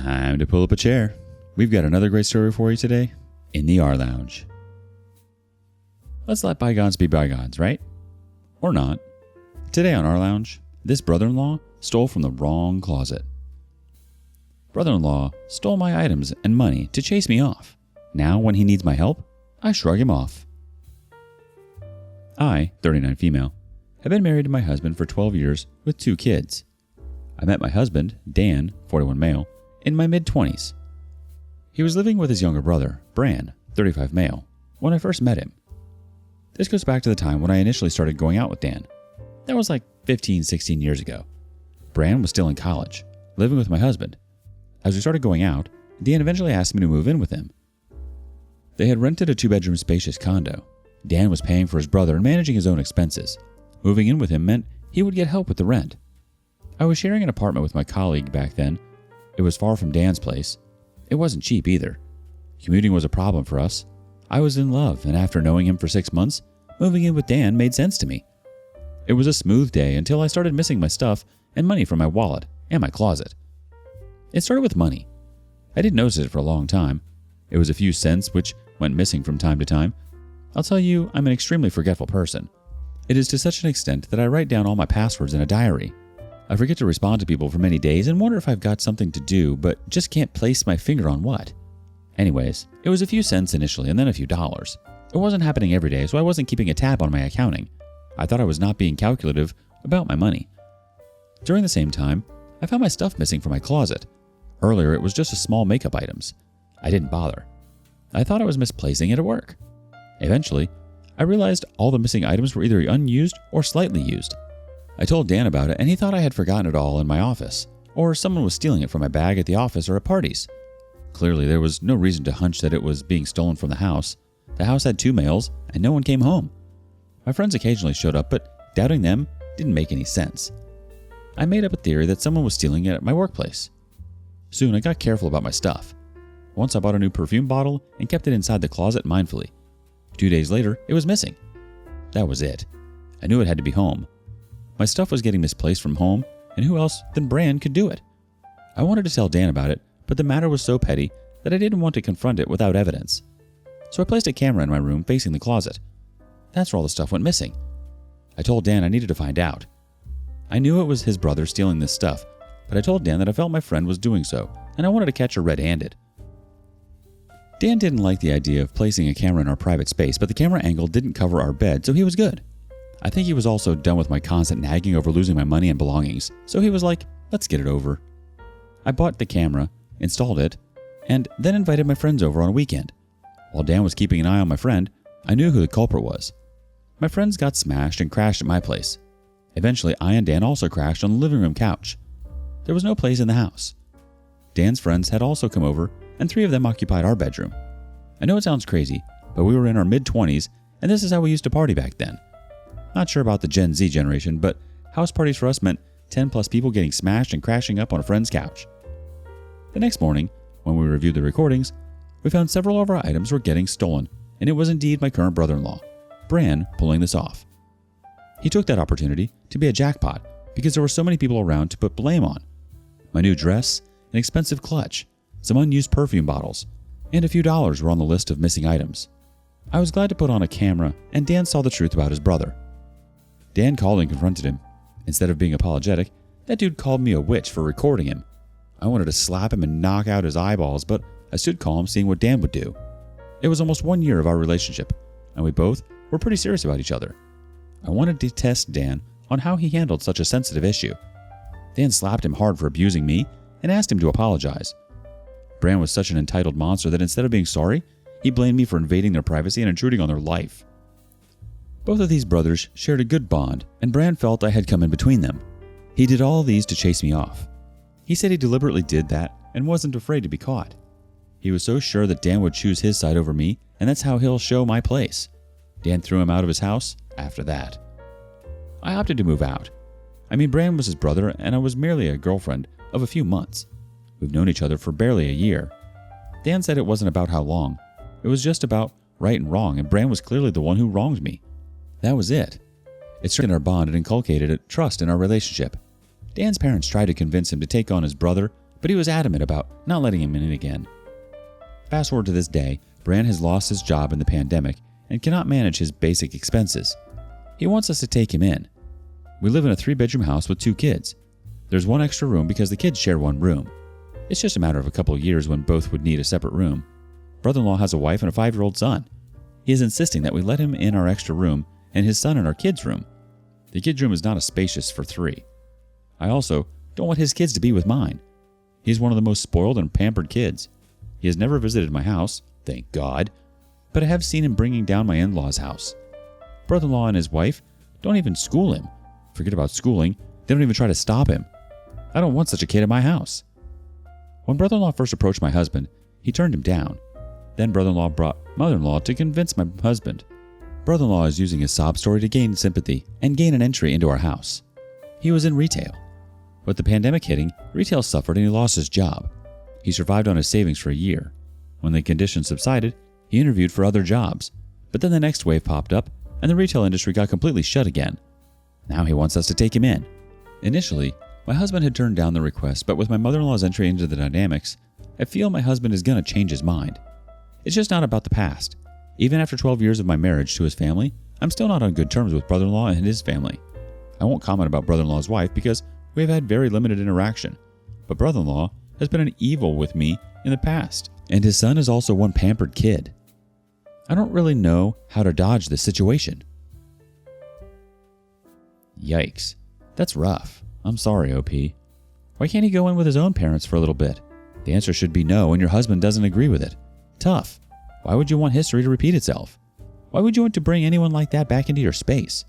Time to pull up a chair. We've got another great story for you today in the rLounge. Let's let bygones be bygones, right? Or not. Today on rLounge, this brother-in-law stole from the wrong closet. Brother-in-law stole my items and money to chase me off. Now, when he needs my help, I shrug him off. I, 39 female, have been married to my husband for 12 years with 2 kids. I met my husband, Dan, 41 male, in my mid-20s. He was living with his younger brother, Bran, 35 male, when I first met him. This goes back to the time when I initially started going out with Dan. That was like 15, 16 years ago. Bran was still in college, living with my husband. As we started going out, Dan eventually asked me to move in with him. They had rented a 2-bedroom spacious condo. Dan was paying for his brother and managing his own expenses. Moving in with him meant he would get help with the rent. I was sharing an apartment with my colleague back then. It was far from Dan's place. It wasn't cheap either. Commuting was a problem for us. I was in love, and after knowing him for 6 months, moving in with Dan made sense to me. It was a smooth day until I started missing my stuff and money from my wallet and my closet. It started with money. I didn't notice it for a long time. It was a few cents which went missing from time to time. I'll tell you, I'm an extremely forgetful person. It is to such an extent that I write down all my passwords in a diary. I forget to respond to people for many days and wonder if I've got something to do, but just can't place my finger on what. Anyways, it was a few cents initially and then a few dollars. It wasn't happening every day, so I wasn't keeping a tab on my accounting. I thought I was not being calculative about my money. During the same time, I found my stuff missing from my closet. Earlier, it was just a small makeup items. I didn't bother. I thought I was misplacing it at work. Eventually, I realized all the missing items were either unused or slightly used. I told Dan about it and he thought I had forgotten it all in my office, or someone was stealing it from my bag at the office or at parties. Clearly, there was no reason to hunch that it was being stolen from the house. The house had 2 males and no one came home. My friends occasionally showed up, but doubting them didn't make any sense. I made up a theory that someone was stealing it at my workplace. Soon, I got careful about my stuff. Once I bought a new perfume bottle and kept it inside the closet mindfully. 2 days later, it was missing. That was it. I knew it had to be home. My stuff was getting misplaced from home, and who else than Bran could do it? I wanted to tell Dan about it, but the matter was so petty that I didn't want to confront it without evidence. So I placed a camera in my room facing the closet. That's where all the stuff went missing. I told Dan I needed to find out. I knew it was his brother stealing this stuff, but I told Dan that I felt my friend was doing so, and I wanted to catch her red-handed. Dan didn't like the idea of placing a camera in our private space, but the camera angle didn't cover our bed, so he was good. I think he was also done with my constant nagging over losing my money and belongings, so he was like, let's get it over. I bought the camera, installed it, and then invited my friends over on a weekend. While Dan was keeping an eye on my friend, I knew who the culprit was. My friends got smashed and crashed at my place. Eventually, I and Dan also crashed on the living room couch. There was no place in the house. Dan's friends had also come over, and 3 of them occupied our bedroom. I know it sounds crazy, but we were in our mid-20s, and this is how we used to party back then. Not sure about the Gen Z generation, but house parties for us meant 10 plus people getting smashed and crashing up on a friend's couch. The next morning, when we reviewed the recordings, we found several of our items were getting stolen, and it was indeed my current brother-in-law, Bran, pulling this off. He took that opportunity to be a jackpot because there were so many people around to put blame on. My new dress, an expensive clutch, some unused perfume bottles, and a few dollars were on the list of missing items. I was glad to put on a camera, and Dan saw the truth about his brother. Dan called and confronted him. Instead of being apologetic, that dude called me a witch for recording him. I wanted to slap him and knock out his eyeballs, but I stood calm seeing what Dan would do. It was almost 1 year of our relationship, and we both were pretty serious about each other. I wanted to test Dan on how he handled such a sensitive issue. Dan slapped him hard for abusing me and asked him to apologize. Bran was such an entitled monster that instead of being sorry, he blamed me for invading their privacy and intruding on their life. Both of these brothers shared a good bond, and Bran felt I had come in between them. He did all these to chase me off. He said he deliberately did that and wasn't afraid to be caught. He was so sure that Dan would choose his side over me, and that's how he'll show my place. Dan threw him out of his house after that. I opted to move out. Bran was his brother, and I was merely a girlfriend of a few months. We've known each other for barely a year. Dan said it wasn't about how long. It was just about right and wrong, and Bran was clearly the one who wronged me. That was it. It strengthened our bond and inculcated trust in our relationship. Dan's parents tried to convince him to take on his brother, but he was adamant about not letting him in again. Fast forward to this day, Bran has lost his job in the pandemic and cannot manage his basic expenses. He wants us to take him in. We live in a 3-bedroom house with 2 kids. There's 1 extra room because the kids share 1 room. It's just a matter of a couple of years when both would need a separate room. Brother-in-law has a wife and a 5-year-old son. He is insisting that we let him in our extra room and his son in our kids' room. The kids' room is not as spacious for 3. I also don't want his kids to be with mine. He's one of the most spoiled and pampered kids. He has never visited my house, thank God, but I have seen him bringing down my in-laws' house. Brother-in-law and his wife don't even school him. Forget about schooling, they don't even try to stop him. I don't want such a kid in my house. When brother-in-law first approached my husband, he turned him down. Then brother-in-law brought mother-in-law to convince my husband. Brother-in-law is using his sob story to gain sympathy and gain an entry into our house. He was in retail. With the pandemic hitting, retail suffered and he lost his job. He survived on his savings for a year. When the conditions subsided, he interviewed for other jobs. But then the next wave popped up and the retail industry got completely shut again. Now he wants us to take him in. Initially, my husband had turned down the request, but with my mother-in-law's entry into the dynamics, I feel my husband is going to change his mind. It's just not about the past. Even after 12 years of my marriage to his family, I'm still not on good terms with brother-in-law and his family. I won't comment about brother-in-law's wife because we have had very limited interaction, but brother-in-law has been an evil with me in the past, and his son is also one pampered kid. I don't really know how to dodge this situation. Yikes. That's rough. I'm sorry, OP. Why can't he go in with his own parents for a little bit? The answer should be no, and your husband doesn't agree with it. Tough. Why would you want history to repeat itself? Why would you want to bring anyone like that back into your space?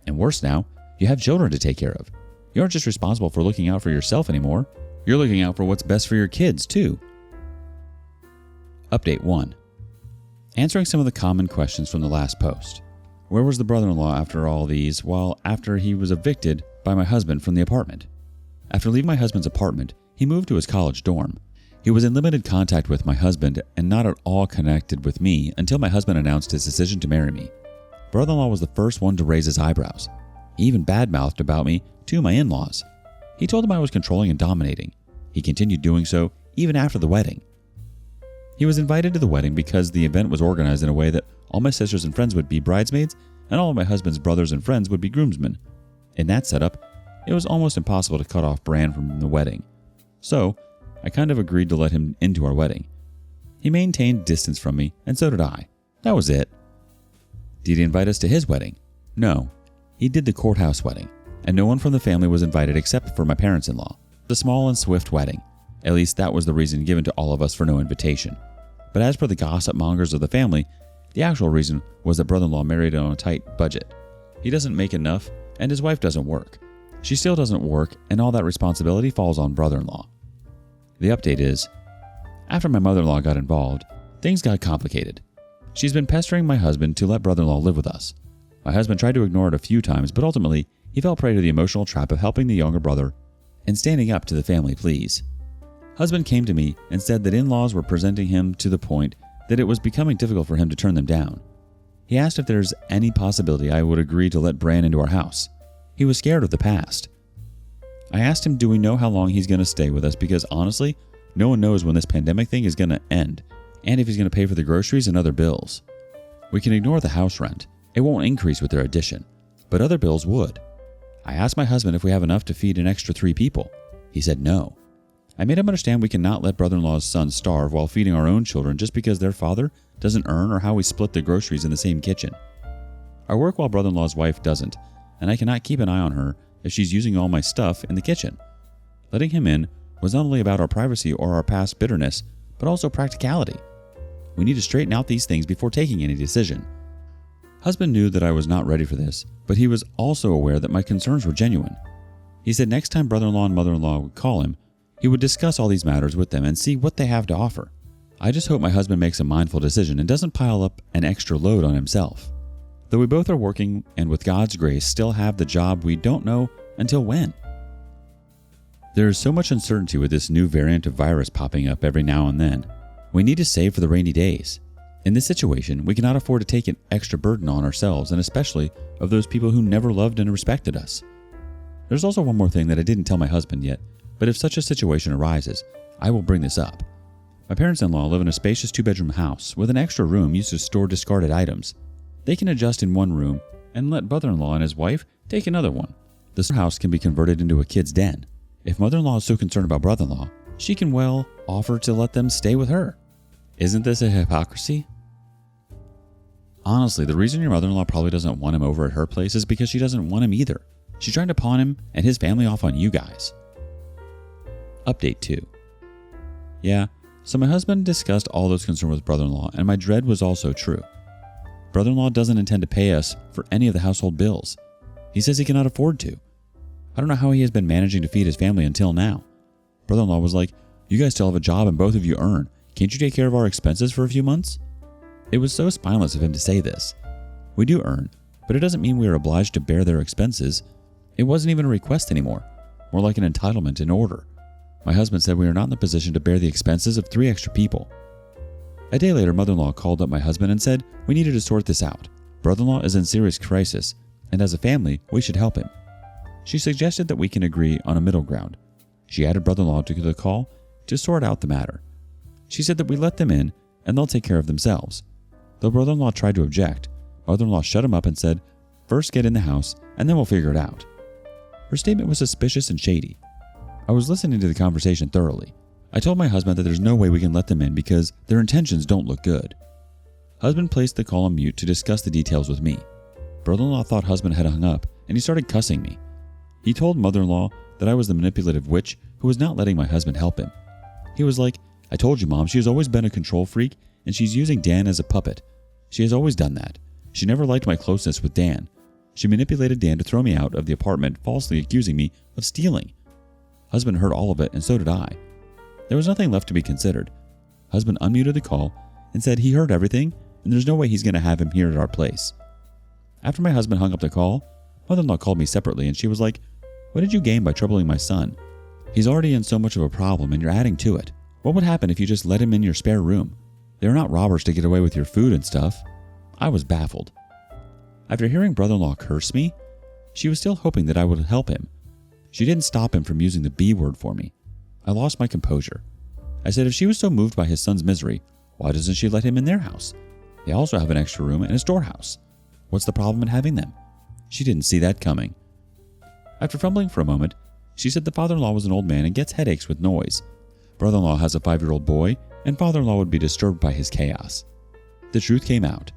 And worse now, you have children to take care of. You aren't just responsible for looking out for yourself anymore. You're looking out for what's best for your kids, too. Update 1. Answering some of the common questions from the last post. Where was the brother-in-law after all these, after he was evicted by my husband from the apartment? After leaving my husband's apartment, he moved to his college dorm. He was in limited contact with my husband and not at all connected with me until my husband announced his decision to marry me. Brother-in-law was the first one to raise his eyebrows. He even badmouthed about me to my in-laws. He told them I was controlling and dominating. He continued doing so even after the wedding. He was invited to the wedding because the event was organized in a way that all my sisters and friends would be bridesmaids and all of my husband's brothers and friends would be groomsmen. In that setup, it was almost impossible to cut off Bran from the wedding. So, I kind of agreed to let him into our wedding. He maintained distance from me, and so did I. That was it. Did he invite us to his wedding? No. He did the courthouse wedding, and no one from the family was invited except for my parents-in-law. The small and swift wedding. At least that was the reason given to all of us for no invitation. But as per the gossip mongers of the family, the actual reason was that brother-in-law married on a tight budget. He doesn't make enough, and his wife doesn't work. She still doesn't work, and all that responsibility falls on brother-in-law. The update is, after my mother-in-law got involved, things got complicated. She's been pestering my husband to let brother-in-law live with us. My husband tried to ignore it a few times, but ultimately, he fell prey to the emotional trap of helping the younger brother and standing up to the family pleas. Husband came to me and said that in-laws were presenting him to the point that it was becoming difficult for him to turn them down. He asked if there's any possibility I would agree to let Bran into our house. He was scared of the past. I asked him, do we know how long he's going to stay with us, because honestly, no one knows when this pandemic thing is going to end, and if he's going to pay for the groceries and other bills. We can ignore the house rent. It won't increase with their addition, but other bills would. I asked my husband if we have enough to feed an extra 3 people. He said no. I made him understand we cannot let brother-in-law's son starve while feeding our own children just because their father doesn't earn or how we split the groceries in the same kitchen. I work while brother-in-law's wife doesn't, and I cannot keep an eye on her if she's using all my stuff in the kitchen. Letting him in was not only about our privacy or our past bitterness, but also practicality. We need to straighten out these things before taking any decision. Husband knew that I was not ready for this, but he was also aware that my concerns were genuine. He said next time brother-in-law and mother-in-law would call him, he would discuss all these matters with them and see what they have to offer. I just hope my husband makes a mindful decision and doesn't pile up an extra load on himself. Though we both are working and with God's grace still have the job, we don't know until when. There is so much uncertainty with this new variant of virus popping up every now and then. We need to save for the rainy days. In this situation, we cannot afford to take an extra burden on ourselves, and especially of those people who never loved and respected us. There's also one more thing that I didn't tell my husband yet, but if such a situation arises, I will bring this up. My parents-in-law live in a spacious 2-bedroom house with an extra room used to store discarded items. They can adjust in one room and let brother-in-law and his wife take another one. The house can be converted into a kid's den. If mother-in-law is so concerned about brother-in-law, she can offer to let them stay with her. Isn't this a hypocrisy? Honestly, the reason your mother-in-law probably doesn't want him over at her place is because she doesn't want him either. She's trying to pawn him and his family off on you guys. Update 2. Yeah, so my husband discussed all those concerns with brother-in-law, and my dread was also true. Brother-in-law doesn't intend to pay us for any of the household bills. He says he cannot afford to. I don't know how he has been managing to feed his family until now. Brother-in-law was like, "You guys still have a job and both of you earn. Can't you take care of our expenses for a few months?" It was so spineless of him to say this. We do earn, but it doesn't mean we are obliged to bear their expenses. It wasn't even a request anymore, more like an entitlement in order. My husband said we are not in the position to bear the expenses of 3 extra people. A day later, mother-in-law called up my husband and said we needed to sort this out. Brother-in-law is in serious crisis, and as a family, we should help him. She suggested that we can agree on a middle ground. She added brother-in-law to the call to sort out the matter. She said that we let them in and they'll take care of themselves. Though brother-in-law tried to object, mother-in-law shut him up and said, "First get in the house and then we'll figure it out." Her statement was suspicious and shady. I was listening to the conversation thoroughly. I told my husband that there's no way we can let them in because their intentions don't look good. Husband placed the call on mute to discuss the details with me. Brother-in-law thought husband had hung up and he started cussing me. He told mother-in-law that I was the manipulative witch who was not letting my husband help him. He was like, "I told you, Mom, she has always been a control freak and she's using Dan as a puppet. She has always done that. She never liked my closeness with Dan. She manipulated Dan to throw me out of the apartment, falsely accusing me of stealing." Husband heard all of it and so did I. There was nothing left to be considered. Husband unmuted the call and said he heard everything and there's no way he's going to have him here at our place. After my husband hung up the call, mother-in-law called me separately and she was like, "What did you gain by troubling my son? He's already in so much of a problem and you're adding to it. What would happen if you just let him in your spare room? They are not robbers to get away with your food and stuff." I was baffled. After hearing brother-in-law curse me, she was still hoping that I would help him. She didn't stop him from using the B word for me. I lost my composure. I said if she was so moved by his son's misery, why doesn't she let him in their house? They also have an extra room and a storehouse. What's the problem in having them? She didn't see that coming. After fumbling for a moment, she said the father-in-law was an old man and gets headaches with noise. Brother-in-law has a 5-year-old boy, and father-in-law would be disturbed by his chaos. The truth came out.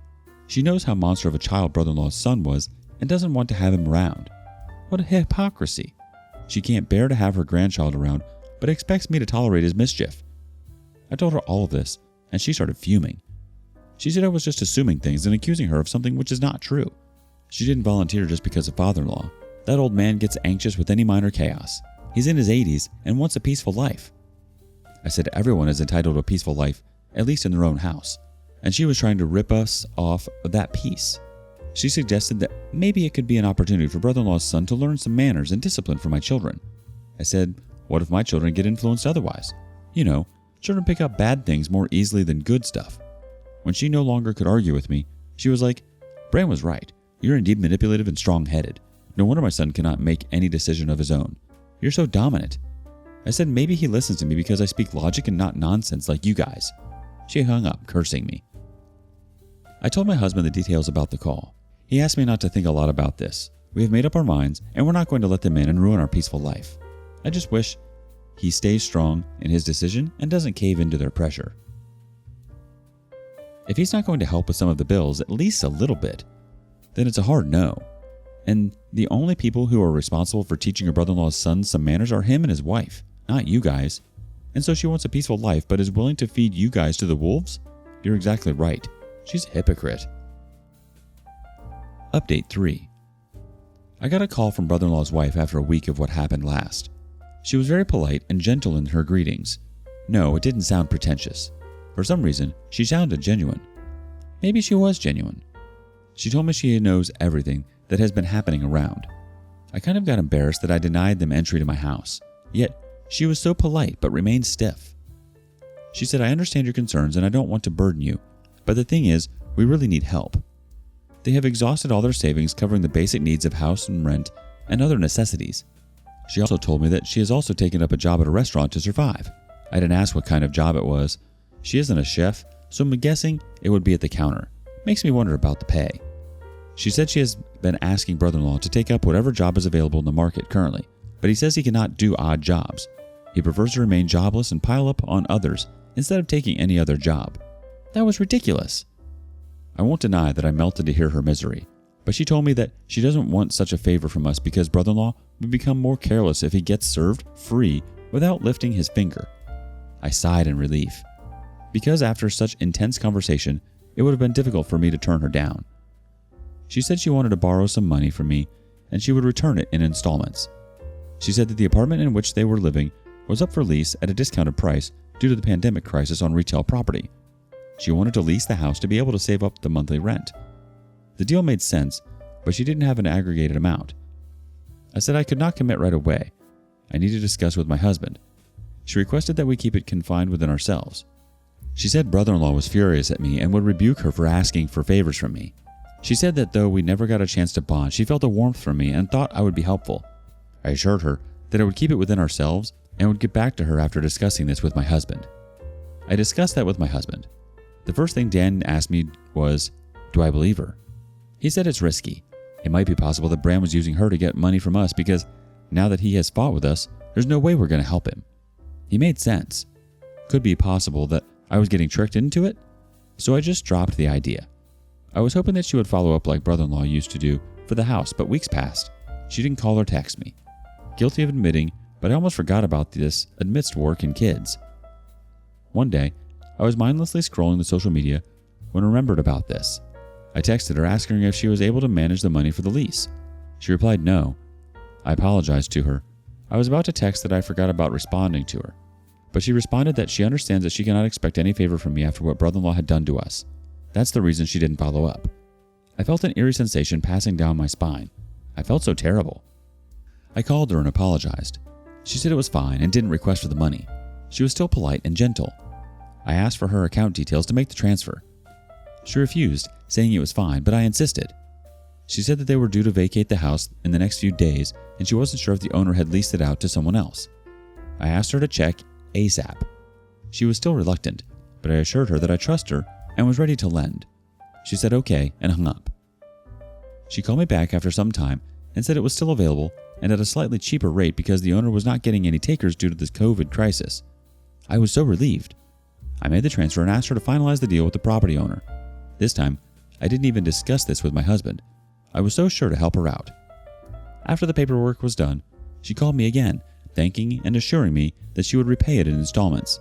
She knows how monster of a child brother-in-law's son was and doesn't want to have him around. What a hypocrisy. She can't bear to have her grandchild around, but expects me to tolerate his mischief. I told her all of this, and she started fuming. She said I was just assuming things and accusing her of something which is not true. She didn't volunteer just because of father-in-law. That old man gets anxious with any minor chaos. He's in his 80s and wants a peaceful life. I said everyone is entitled to a peaceful life, at least in their own house, and she was trying to rip us off of that peace. She suggested that maybe it could be an opportunity for brother-in-law's son to learn some manners and discipline for my children. I said, what if my children get influenced otherwise? You know, children pick up bad things more easily than good stuff. When she no longer could argue with me, she was like, "Bran was right. You're indeed manipulative and strong-headed. No wonder my son cannot make any decision of his own. You're so dominant." I said maybe he listens to me because I speak logic and not nonsense like you guys. She hung up, cursing me. I told my husband the details about the call. He asked me not to think a lot about this. We have made up our minds and we're not going to let them in and ruin our peaceful life. I just wish he stays strong in his decision and doesn't cave into their pressure. If he's not going to help with some of the bills, at least a little bit, then it's a hard no. And the only people who are responsible for teaching your brother-in-law's son some manners are him and his wife, not you guys. And so she wants a peaceful life but is willing to feed you guys to the wolves? You're exactly right. She's a hypocrite. Update 3. I got a call from brother-in-law's wife after a week of what happened last. She was very polite and gentle in her greetings. No, it didn't sound pretentious. For some reason, she sounded genuine. Maybe she was genuine. She told me she knows everything that has been happening around. I kind of got embarrassed that I denied them entry to my house. Yet, she was so polite but remained stiff. She said, "I understand your concerns and I don't want to burden you, but the thing is, we really need help. They have exhausted all their savings covering the basic needs of house and rent and other necessities." She also told me that she has also taken up a job at a restaurant to survive. I didn't ask what kind of job it was. She isn't a chef, so I'm guessing it would be at the counter. Makes me wonder about the pay. She said she has been asking brother-in-law to take up whatever job is available in the market currently, but he says he cannot do odd jobs. He prefers to remain jobless and pile up on others instead of taking any other job. That was ridiculous. I won't deny that I melted to hear her misery, but she told me that she doesn't want such a favor from us because brother-in-law would become more careless if he gets served free without lifting his finger. I sighed in relief, because after such intense conversation, it would have been difficult for me to turn her down. She said she wanted to borrow some money from me and she would return it in installments. She said that the apartment in which they were living was up for lease at a discounted price due to the pandemic crisis on retail property. She wanted to lease the house to be able to save up the monthly rent. The deal made sense, but she didn't have an aggregated amount. I said I could not commit right away. I needed to discuss with my husband. She requested that we keep it confined within ourselves. She said brother-in-law was furious at me and would rebuke her for asking for favors from me. She said that though we never got a chance to bond, she felt a warmth from me and thought I would be helpful. I assured her that I would keep it within ourselves and would get back to her after discussing this with my husband. I discussed that with my husband. The first thing Dan asked me was, do I believe her? He said it's risky. It might be possible that Bram was using her to get money from us because now that he has fought with us, there's no way we're going to help him. He made sense. Could be possible that I was getting tricked into it, so I just dropped the idea. I was hoping that she would follow up like brother-in-law used to do for the house, but weeks passed. She didn't call or text me. Guilty of admitting, but I almost forgot about this amidst work and kids. One day, I was mindlessly scrolling the social media when I remembered about this. I texted her asking her if she was able to manage the money for the lease. She replied no. I apologized to her. I was about to text that I forgot about responding to her, but she responded that she understands that she cannot expect any favor from me after what brother-in-law had done to us. That's the reason she didn't follow up. I felt an eerie sensation passing down my spine. I felt so terrible. I called her and apologized. She said it was fine and didn't request for the money. She was still polite and gentle. I asked for her account details to make the transfer. She refused, saying it was fine, but I insisted. She said that they were due to vacate the house in the next few days and she wasn't sure if the owner had leased it out to someone else. I asked her to check ASAP. She was still reluctant, but I assured her that I trust her and was ready to lend. She said okay and hung up. She called me back after some time and said it was still available and at a slightly cheaper rate because the owner was not getting any takers due to this COVID crisis. I was so relieved. I made the transfer and asked her to finalize the deal with the property owner. This time, I didn't even discuss this with my husband. I was so sure to help her out. After the paperwork was done, she called me again, thanking and assuring me that she would repay it in installments.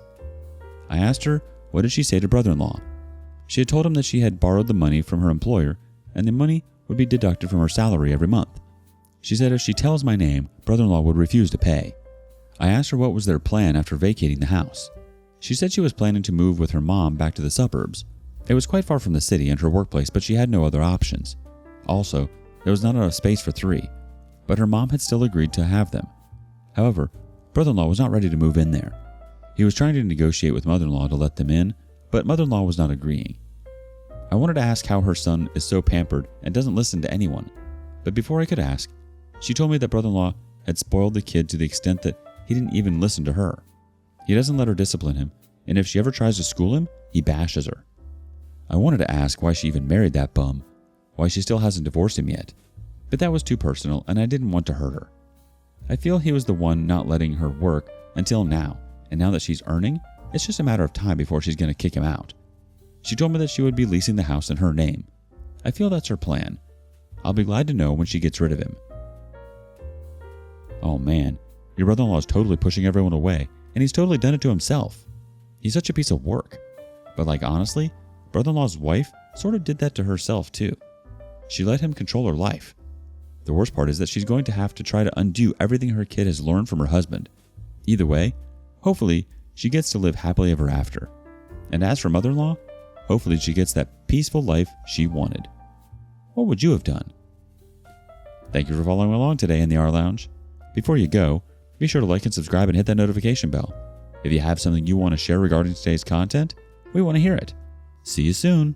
I asked her what did she say to brother-in-law. She had told him that she had borrowed the money from her employer and the money would be deducted from her salary every month. She said if she tells my name, brother-in-law would refuse to pay. I asked her what was their plan after vacating the house. She said she was planning to move with her mom back to the suburbs. It was quite far from the city and her workplace, but she had no other options. Also, there was not enough space for 3, but her mom had still agreed to have them. However, brother-in-law was not ready to move in there. He was trying to negotiate with mother-in-law to let them in, but mother-in-law was not agreeing. I wanted to ask how her son is so pampered and doesn't listen to anyone, but before I could ask, she told me that brother-in-law had spoiled the kid to the extent that he didn't even listen to her. He doesn't let her discipline him, and if she ever tries to school him, he bashes her. I wanted to ask why she even married that bum, why she still hasn't divorced him yet, but that was too personal and I didn't want to hurt her. I feel he was the one not letting her work until now, and now that she's earning, it's just a matter of time before she's going to kick him out. She told me that she would be leasing the house in her name. I feel that's her plan. I'll be glad to know when she gets rid of him. Oh man, your brother-in-law is totally pushing everyone away, and he's totally done it to himself. He's such a piece of work. But like honestly, brother-in-law's wife sort of did that to herself too. She let him control her life. The worst part is that she's going to have to try to undo everything her kid has learned from her husband. Either way, hopefully she gets to live happily ever after. And as for mother-in-law, hopefully she gets that peaceful life she wanted. What would you have done? Thank you for following along today in the rLounge. Before you go, be sure to like and subscribe and hit that notification bell. If you have something you want to share regarding today's content, we want to hear it. See you soon.